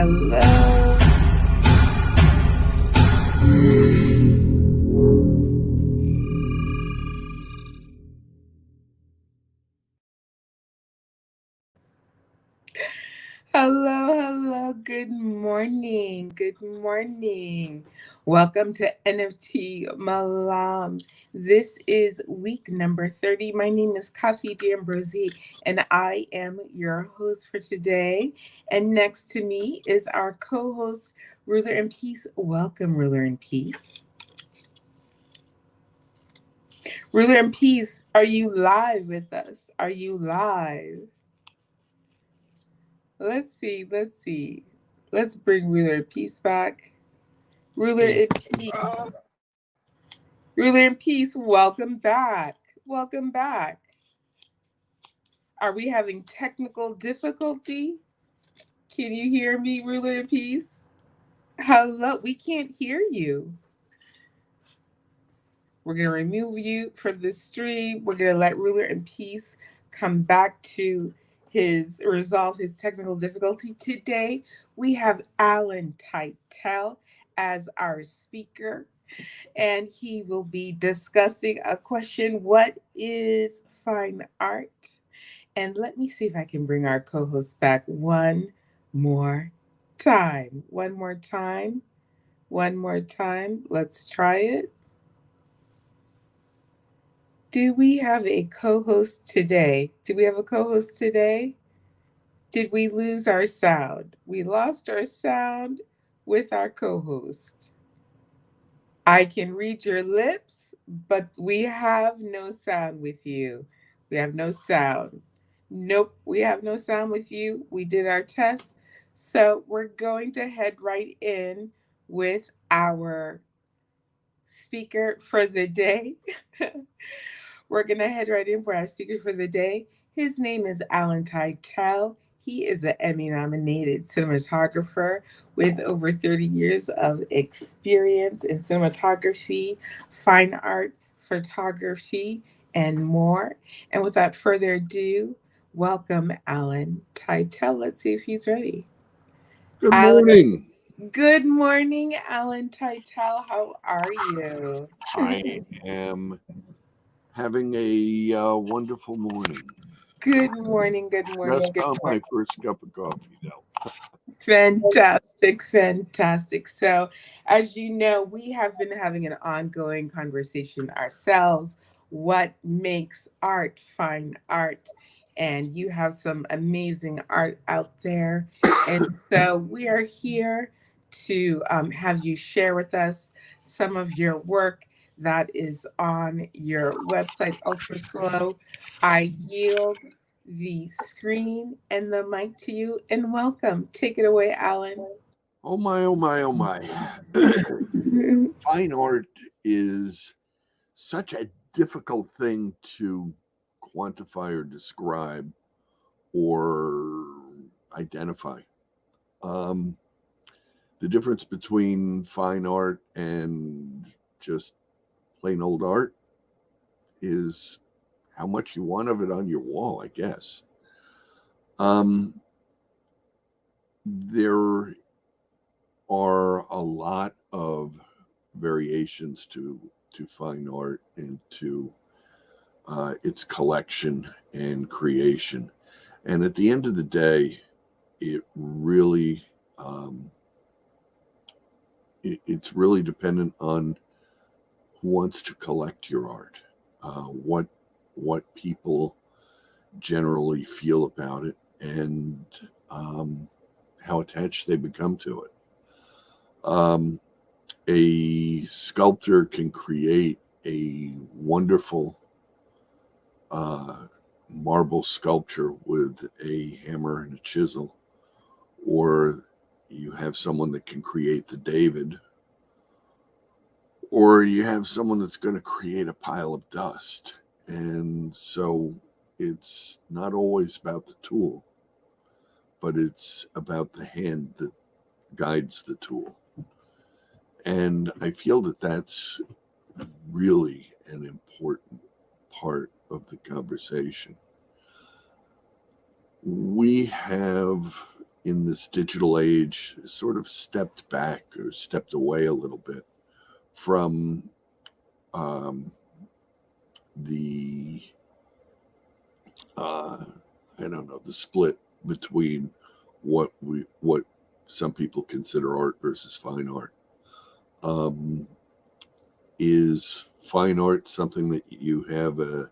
Hello. Hello. Good morning. Welcome to NFT Malam. This is week number 30. My name is Kafi D'Ambrosi, and I am your host for today. And next to me is our co-host, Ruler in Peace. Welcome, Ruler in Peace. Ruler in Peace, are you live with us? Are you live? Let's see. Let's bring Ruler in Peace back. Ruler in Peace. Ruler in Peace, welcome back. Are we having technical difficulty? Can you hear me, Ruler in Peace? Hello, we can't hear you. We're going to remove you from the stream. We're going to let Ruler in Peace come back to resolve his technical difficulty. Today, we have Alan Titel as our speaker, and he will be discussing a question: what is fine art? And let me see if I can bring our co-host back one more time. Let's try it. Do we have a co-host today? Did we lose our sound? We lost our sound with our co-host. I can read your lips, but we have no sound with you. We have no sound. Nope, we have no sound with you. We did our test. So we're going to head right in with our speaker for the day. We're going to head right in for our speaker for the day. His name is Alan Titel. He is an Emmy-nominated cinematographer with over 30 years of experience in cinematography, fine art, photography, and more. And without further ado, welcome Alan Titel. Let's see if he's ready. Good morning. Good morning, Alan Titel. How are you? I am having a wonderful morning. Good morning. Just on my first cup of coffee, though. Fantastic. So, as you know, we have been having an ongoing conversation ourselves. What makes art fine art? And you have some amazing art out there. And so, we are here to have you share with us some of your work that is on your website, Ultra Slow. I yield the screen and the mic to you, and welcome. Take it away, Alan. Oh my. Fine art is such a difficult thing to quantify or describe or identify. The difference between fine art and just plain old art is how much you want of it on your wall, I guess. There are a lot of variations to fine art and to its collection and creation. And at the end of the day, it really it's really dependent on who wants to collect your art, what people generally feel about it, and how attached they become to it. A sculptor can create a wonderful marble sculpture with a hammer and a chisel, or you have someone that can create the David, or you have someone that's going to create a pile of dust. And so it's not always about the tool, but it's about the hand that guides the tool. And I feel that that's really an important part of the conversation. We have in this digital age sort of stepped back or stepped away a little bit from the I don't know, the split between what some people consider art versus fine art. Is fine art something that you have a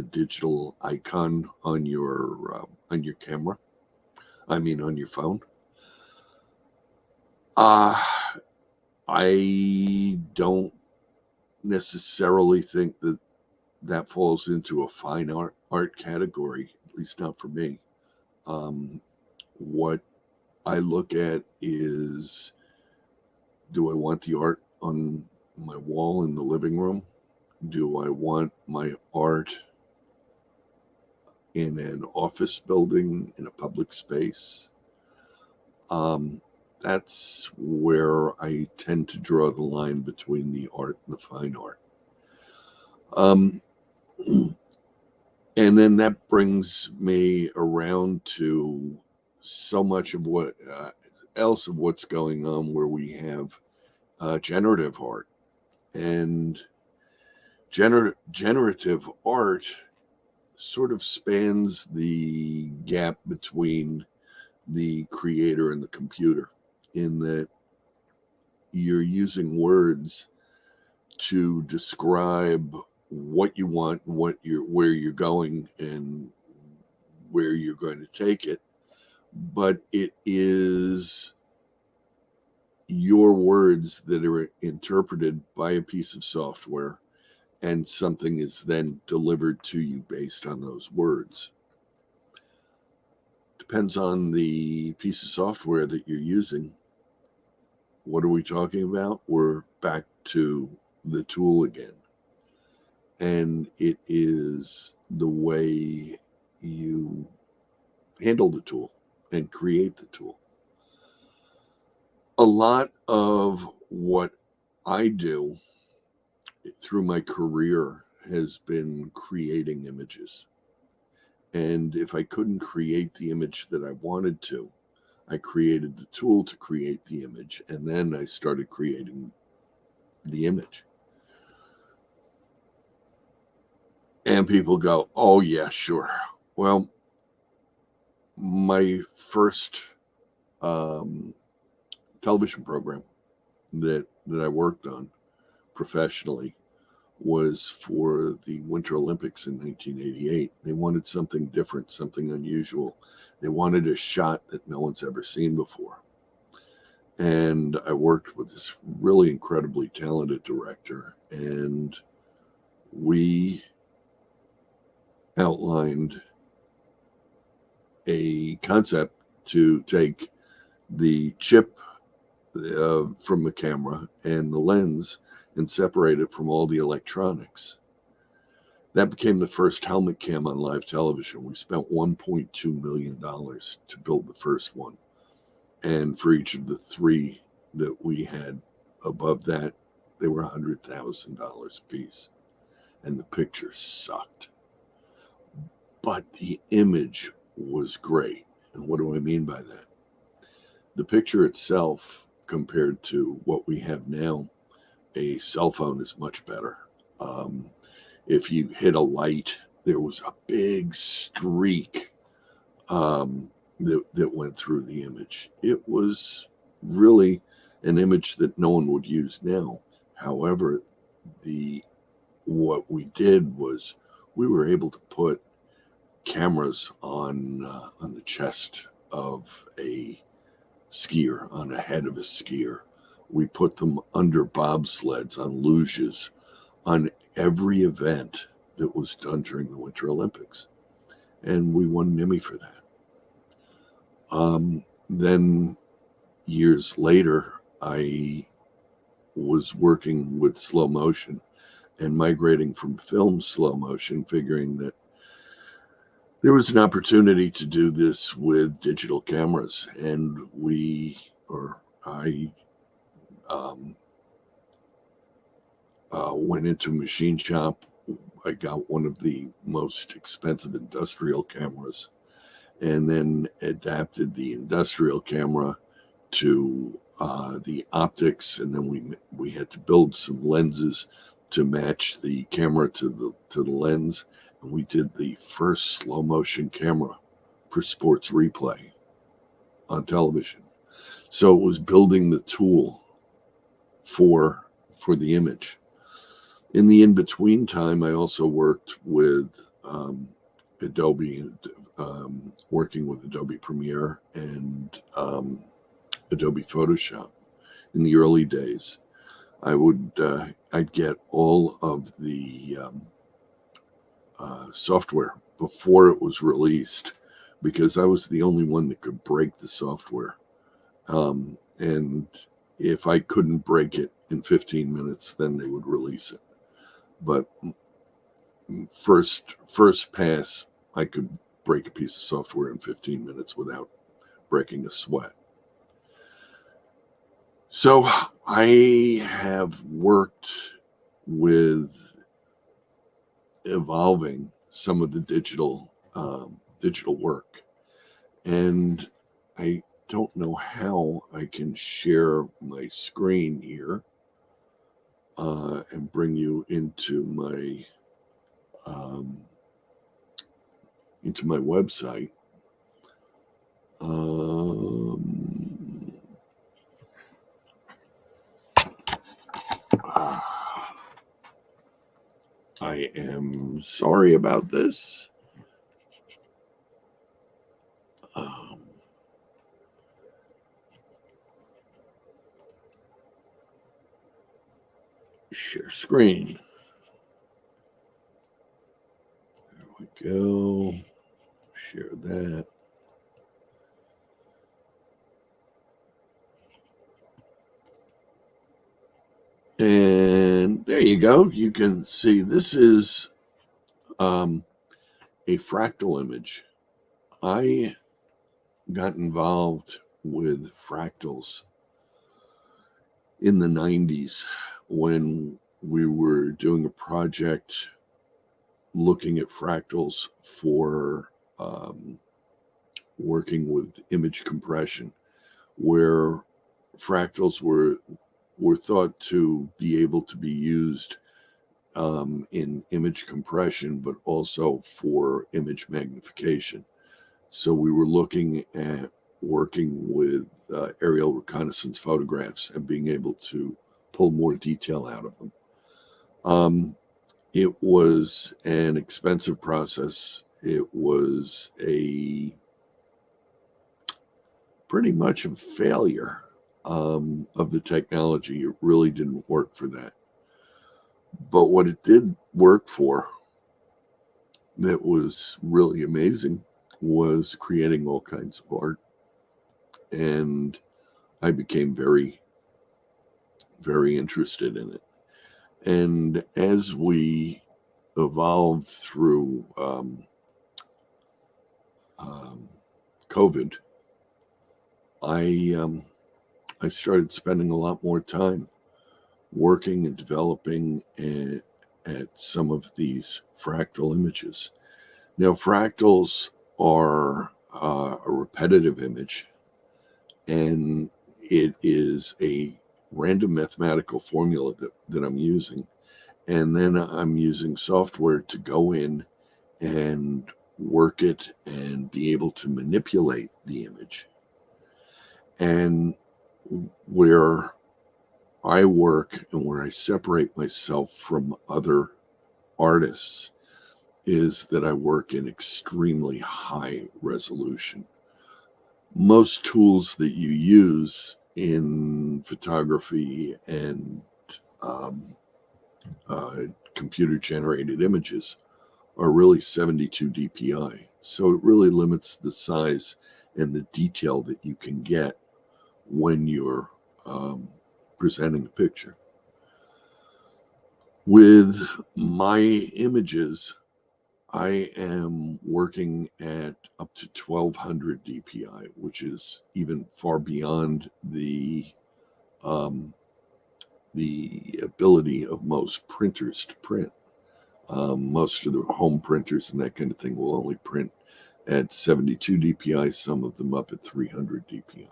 digital icon on your camera? I mean, on your phone? I don't necessarily think that that falls into a fine art category, at least not for me. What I look at is, do I want the art on my wall in the living room? Do I want my art in an office building, in a public space? That's where I tend to draw the line between the art and the fine art. And then that brings me around to so much of what else of what's going on, where we have generative art. And generative art sort of spans the gap between the creator and the computer, in that you're using words to describe what you want and where you're going and where you're going to take it, but it is your words that are interpreted by a piece of software, and something is then delivered to you based on those words. Depends on the piece of software that you're using. What are we talking about? We're back to the tool again. And it is the way you handle the tool and create the tool. A lot of what I do through my career has been creating images. And if I couldn't create the image that I wanted to, I created the tool to create the image, and then I started creating the image. And people go, oh, yeah, sure. Well, my first television program that I worked on professionally was for the Winter Olympics in 1988. They wanted something different, something unusual. They wanted a shot that no one's ever seen before. And I worked with this really incredibly talented director, and we outlined a concept to take the chip from the camera and the lens and separate it from all the electronics. That became the first helmet cam on live television. We spent $1.2 million to build the first one. And for each of the three that we had above that, they were $100,000 a piece. And the picture sucked. But the image was great. And what do I mean by that? The picture itself, compared to what we have now, a cell phone is much better. If you hit a light, there was a big streak that went through the image. It was really an image that no one would use now. However, what we did was we were able to put cameras on the chest of a skier, on the head of a skier. We put them under bobsleds, on luges, on every event that was done during the Winter Olympics. And we won an Emmy for that. Then years later, I was working with slow motion and migrating from film slow motion, figuring that there was an opportunity to do this with digital cameras. And I went into a machine shop. I got one of the most expensive industrial cameras, and then adapted the industrial camera to the optics, and then we had to build some lenses to match the camera to the lens, and we did the first slow motion camera for sports replay on television. So it was building the tool for the image. In the in between time, I also worked with Adobe, working with Adobe Premiere and Adobe Photoshop. In the early days, I'd get all of the software before it was released, because I was the only one that could break the software. And if I couldn't break it in 15 minutes, then they would release it. But first pass, I could break a piece of software in 15 minutes without breaking a sweat. So I have worked with evolving some of the digital work, and I don't know how I can share my screen here and bring you into my website. I am sorry about this. Share screen. There we go. Share that. And there you go. You can see this is a fractal image. I got involved with fractals in the 90s when we were doing a project looking at fractals for working with image compression, where fractals were thought to be able to be used in image compression, but also for image magnification. So we were looking at working with aerial reconnaissance photographs and being able to pull more detail out of them. It was an expensive process. It was pretty much a failure of the technology. It really didn't work for that. But what it did work for, that was really amazing, was creating all kinds of art. And I became very, very interested in it. And as we evolved through COVID, I started spending a lot more time working and developing at some of these fractal images. Now, fractals are a repetitive image, and it is a random mathematical formula that I'm using. And then I'm using software to go in and work it and be able to manipulate the image. And where I work and where I separate myself from other artists is that I work in extremely high resolution. Most tools that you use in photography and computer generated images are really 72 dpi. So it really limits the size and the detail that you can get when you're presenting a picture. With my images, I am working at up to 1200 dpi, which is even far beyond the ability of most printers to print. Most of the home printers and that kind of thing will only print at 72 DPI, some of them up at 300 DPI.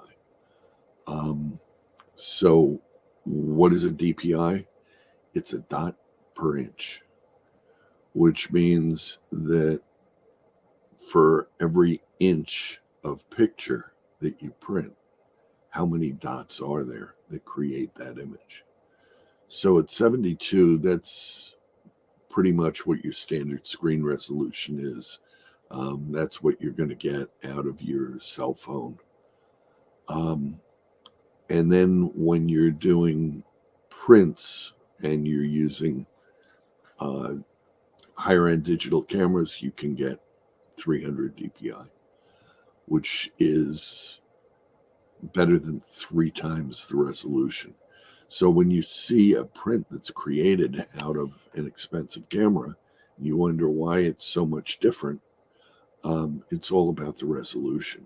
So what is a DPI? It's a dot per inch, which means that for every inch of picture that you print, how many dots are there that create that image? So at 72, that's pretty much what your standard screen resolution is. That's what you're going to get out of your cell phone. And then when you're doing prints and you're using higher end digital cameras, you can get 300 DPI, which is better than 3 times the resolution. So when you see a print that's created out of an expensive camera, you wonder why it's so much different. It's all about the resolution.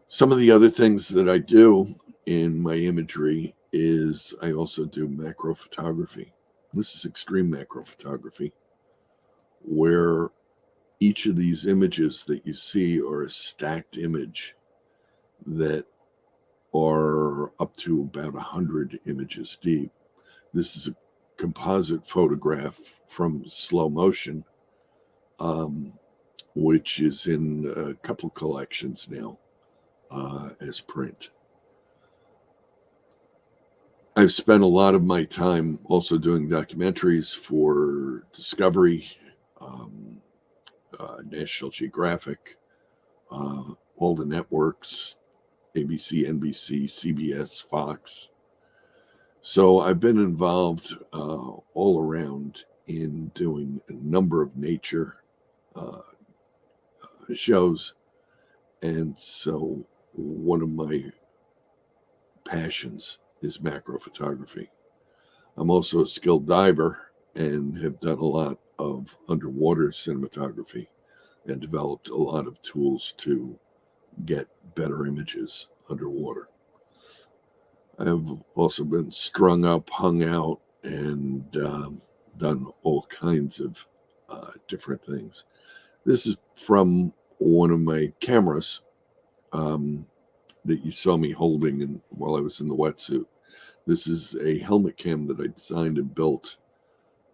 Some of the other things that I do in my imagery is I also do macro photography. This is extreme macro photography, where each of these images that you see are a stacked image that are up to about 100 images deep. This is a composite photograph from slow motion, which is in a couple collections now as print. I've spent a lot of my time also doing documentaries for Discovery, National Geographic, all the networks, ABC, NBC, CBS, Fox. So I've been involved all around in doing a number of nature shows. And so one of my passions is macro photography. I'm also a skilled diver and have done a lot of underwater cinematography and developed a lot of tools to get better images underwater. I've also been strung up, hung out, and done all kinds of different things. This is from one of my cameras that you saw me holding while I was in the wetsuit. This is a helmet cam that I designed and built.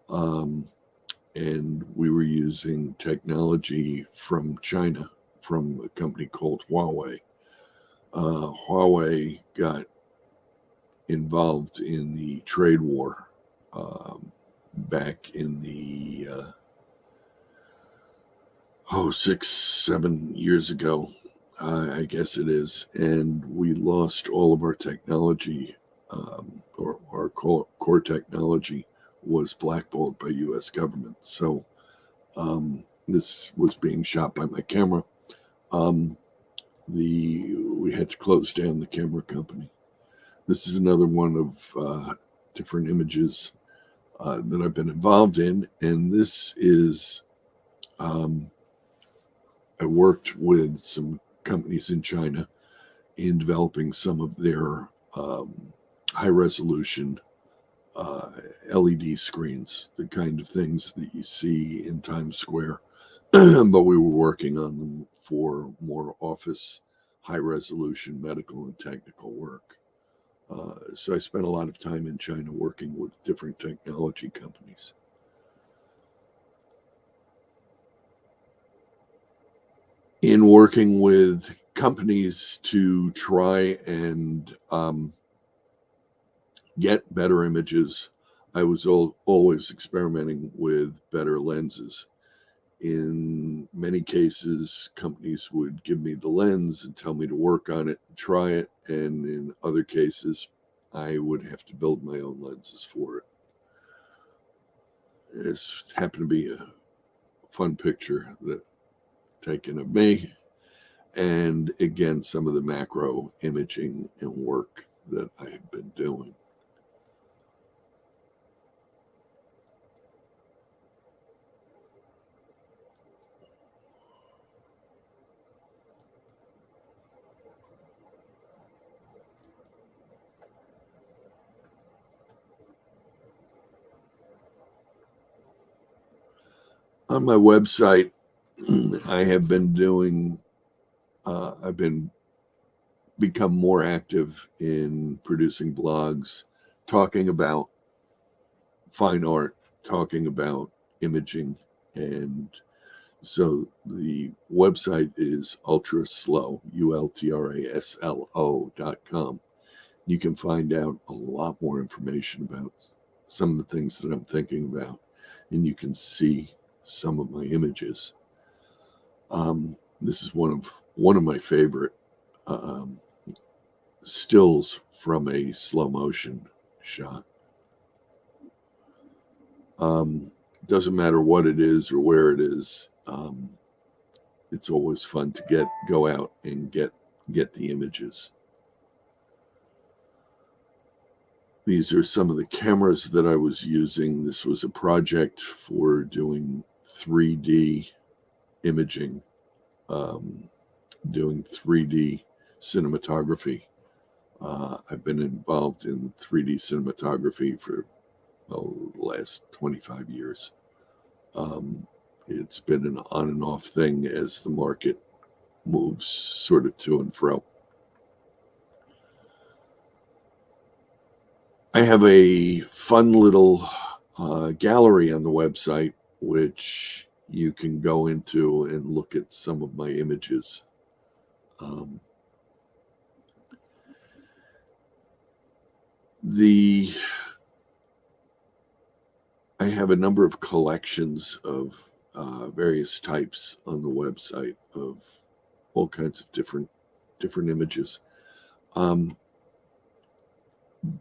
And we were using technology from China, from a company called Huawei. Huawei got involved in the trade war back in the 6-7 years ago, I guess it is, and we lost all of our technology, or our core technology was blackballed by U.S. government. So this was being shot by my camera. We had to close down the camera company. This is another one of different images that I've been involved in, and this is I worked with some companies in China in developing some of their high resolution LED screens, the kind of things that you see in Times Square, but we were working on them for more office, high resolution medical and technical work. So I spent a lot of time in China working with different technology companies. In working with companies to try and get better images, I was always experimenting with better lenses. In many cases, companies would give me the lens and tell me to work on it and try it. And in other cases, I would have to build my own lenses for it. This happened to be a fun picture that taken of me. And again, some of the macro imaging and work that I have been doing. On my website, I have been doing, I've been become more active in producing blogs, talking about fine art, talking about imaging. And so the website is ultraslow, ultraslo.com. You can find out a lot more information about some of the things that I'm thinking about, and you can see some of my images. This is one of my favorite stills from a slow motion shot. Doesn't matter what it is or where it is. It's always fun to go out and get the images. These are some of the cameras that I was using. This was a project for doing 3D imaging, doing 3D cinematography. I've been involved in 3D cinematography for the last 25 years. It's been an on and off thing as the market moves sort of to and fro. I have a fun little gallery on the website, which you can go into and look at some of my images. I have a number of collections of various types on the website of all kinds of different images.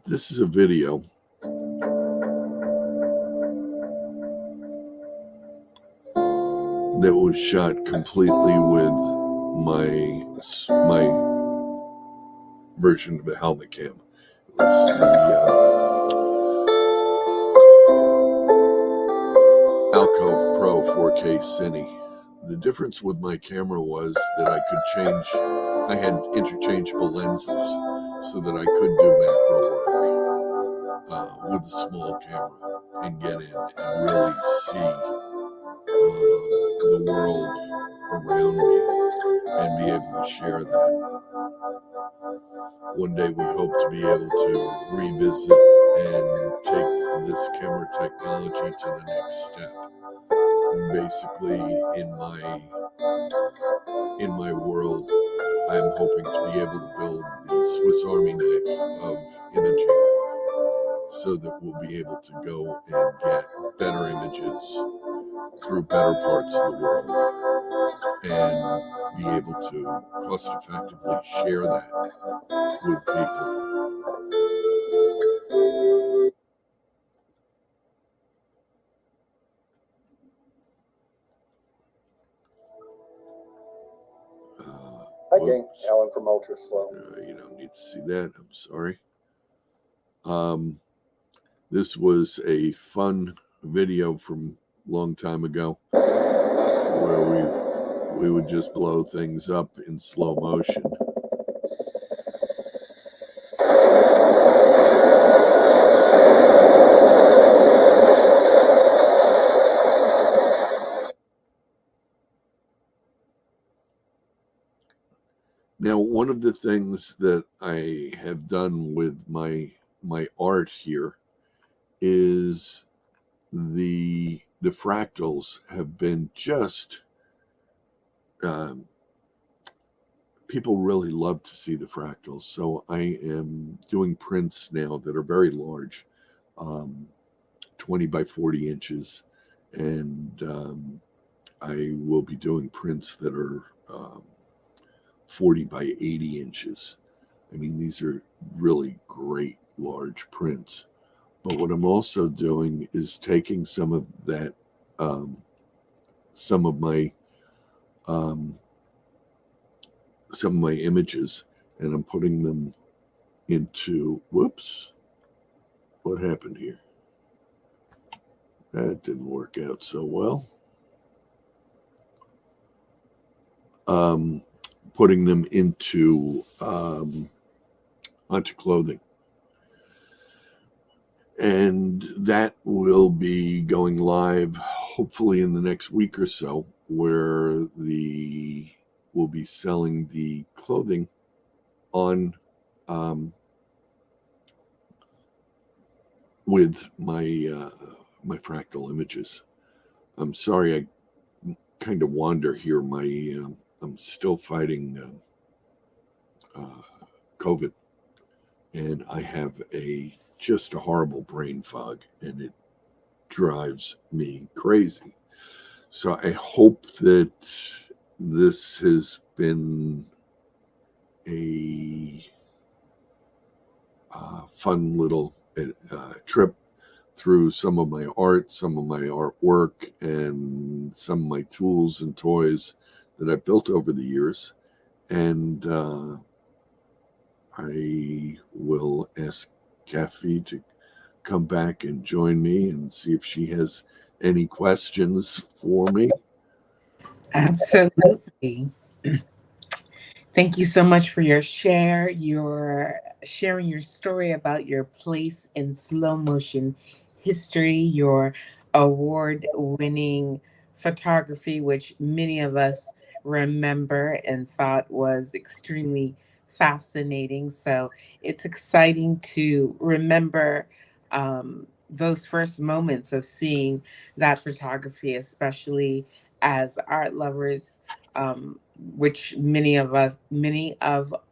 This is a video that was shot completely with my version of a helmet cam. It was the Alcove Pro 4K Cine. The difference with my camera was that I had interchangeable lenses so that I could do macro work with a small camera and get in and really see the world around me and be able to share that. One day we hope to be able to revisit and take this camera technology to the next step. And basically, in my world, I'm hoping to be able to build the Swiss Army knife of imaging so that we'll be able to go and get better images through better parts of the world and be able to cost effectively share that with people. Hi, gang. Alan from Ultra Slow. You don't need to see that. I'm sorry. This was a fun video from a long time ago where we would just blow things up in slow motion. Now, one of the things that I have done with my art here is the fractals have been just people really love to see the fractals. So I am doing prints now that are very large, 20 by 40 inches, and I will be doing prints that are 40 by 80 inches. I mean, these are really great large prints. But what I'm also doing is taking some of that, some of my images, and I'm putting them into, whoops, what happened here? That didn't work out so well. Putting them into onto clothing. And that will be going live hopefully in the next week or so. where we'll be selling the clothing on with my my fractal images. I'm sorry, I kind of wander here. I'm still fighting COVID, and I have just a horrible brain fog, and it drives me crazy. So I hope that this has been a fun little trip through some of my art, some of my artwork, and some of my tools and toys that I built over the years. And I will ask Kathy to come back and join me and see if she has any questions for me. Absolutely. Thank you so much for your sharing your story about your place in slow motion history, your award winning photography, which many of us remember and thought was extremely fascinating. So it's exciting to remember those first moments of seeing that photography, especially as art lovers, which many of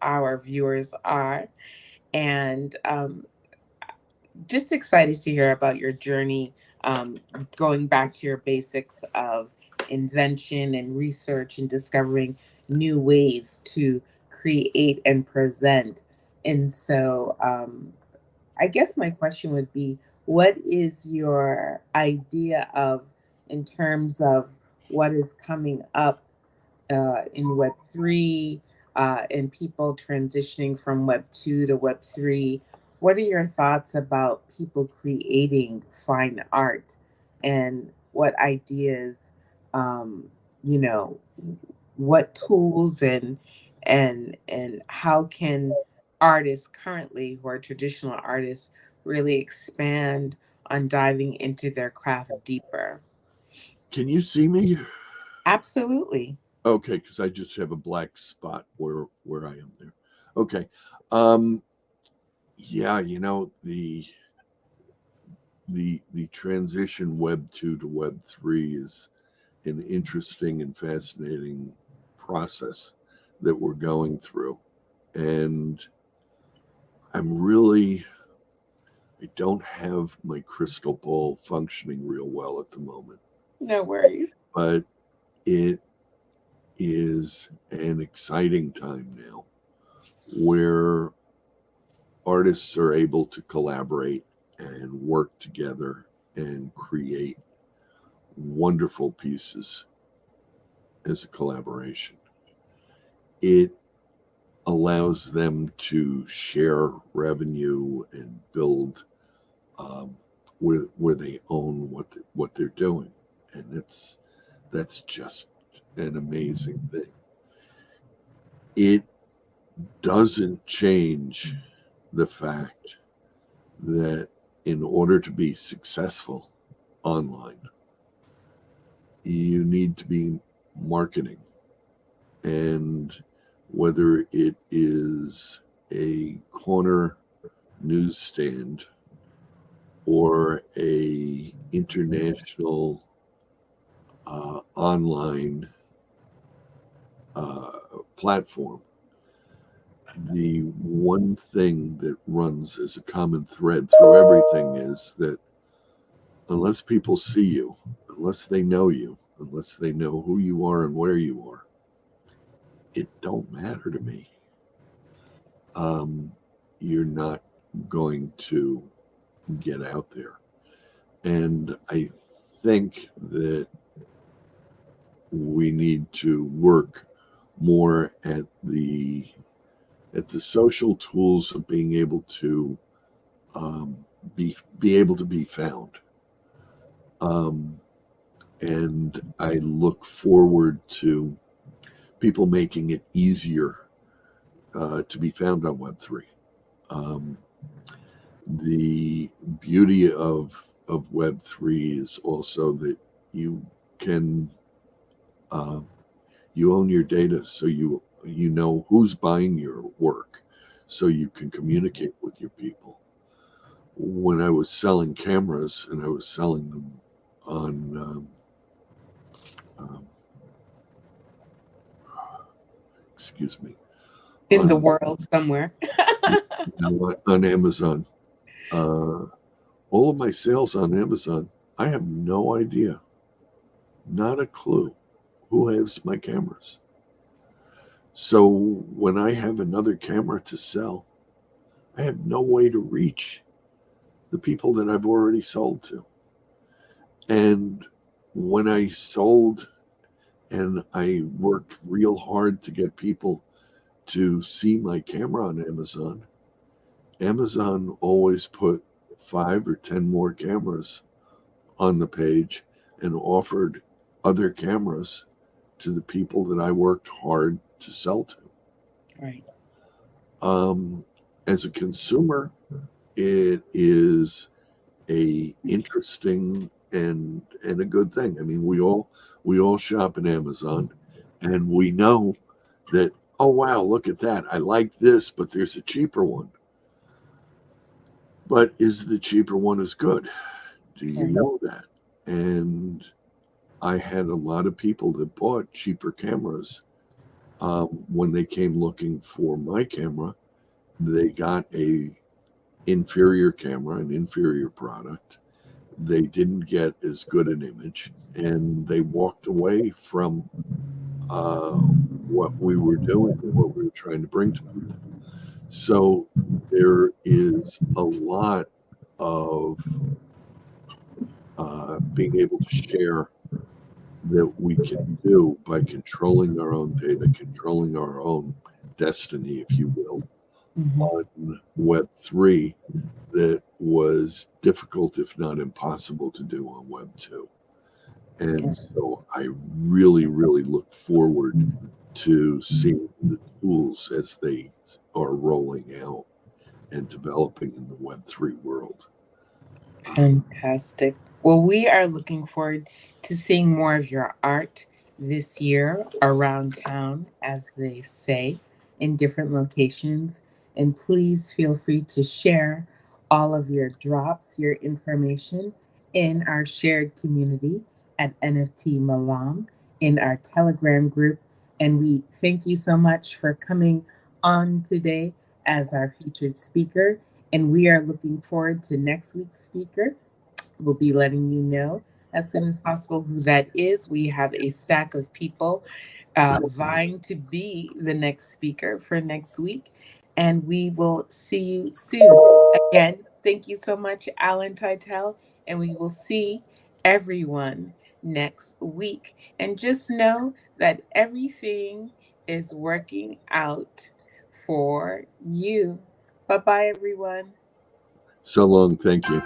our viewers are, and just excited to hear about your journey, um, going back to your basics of invention and research and discovering new ways to create and present. And so, I guess my question would be, what is your idea of, in terms of what is coming up in Web3, and people transitioning from Web2 to Web3? What are your thoughts about people creating fine art, and what ideas, um, you know, what tools and how can artists currently who are traditional artists really expand on diving into their craft deeper? Can you see me? Absolutely. Okay, because I just have a black spot where I am there. Okay. Um, yeah, the transition Web 2 to Web 3 is an interesting and fascinating process that we're going through. And I don't have my crystal ball functioning real well at the moment, No worries. but it is an exciting time now where artists are able to collaborate and work together and create wonderful pieces as a collaboration. It allows them to share revenue and build where they own what they're doing, and that's just an amazing thing. It doesn't change the fact that in order to be successful online, you need to be marketing. And whether it is a corner newsstand or a international online platform, the one thing that runs as a common thread through everything is that unless people see you, unless they know you, unless they know who you are and where you are, it don't matter to me. You're not going to get out there. And I think that we need to work more at the social tools of being able to be able to be found. And I look forward to people making it easier to be found on Web3. The beauty of Web3 is also that you can You own your data, so you know who's buying your work, so you can communicate with your people. When I was selling cameras, and I was selling them on excuse me, In the world somewhere. on Amazon. All of my sales on Amazon, I have no idea, not a clue who has my cameras. So when I have another camera to sell, I have no way to reach the people that I've already sold to. And when I sold and I worked real hard to get people to see my camera on Amazon, Amazon always put 5 or 10 more cameras on the page and offered other cameras to the people that I worked hard to sell to. Right. As a consumer, it is a interesting and a good thing. I mean, we all shop at Amazon, and we know that, oh wow, look at that, I like this, but there's a cheaper one. But is the cheaper one as good? Do you know that? And I had a lot of people that bought cheaper cameras. When they came looking for my camera, they got a inferior camera, an inferior product. They didn't get as good an image, and they walked away from what we were doing and what we were trying to bring to people. So there is a lot of being able to share that we can do by controlling our own data, controlling our own destiny, if you will, on Web3 that was difficult, if not impossible, to do on Web2. And so I really, really look forward to seeing the tools as they are rolling out and developing in the Web3 world. Fantastic. Well, we are looking forward to seeing more of your art this year around town, as they say, in different locations. And please feel free to share all of your drops, your information in our shared community at NFT Malam in our Telegram group. And we thank you so much for coming on today as our featured speaker. And we are looking forward to next week's speaker. We'll be letting you know as soon as possible who that is. We have a stack of people vying to be the next speaker for next week. And we will see you soon. Again, thank you so much, Alan Titel. And we will see everyone next week. And just know that everything is working out for you. Bye-bye, everyone. So long. Thank you.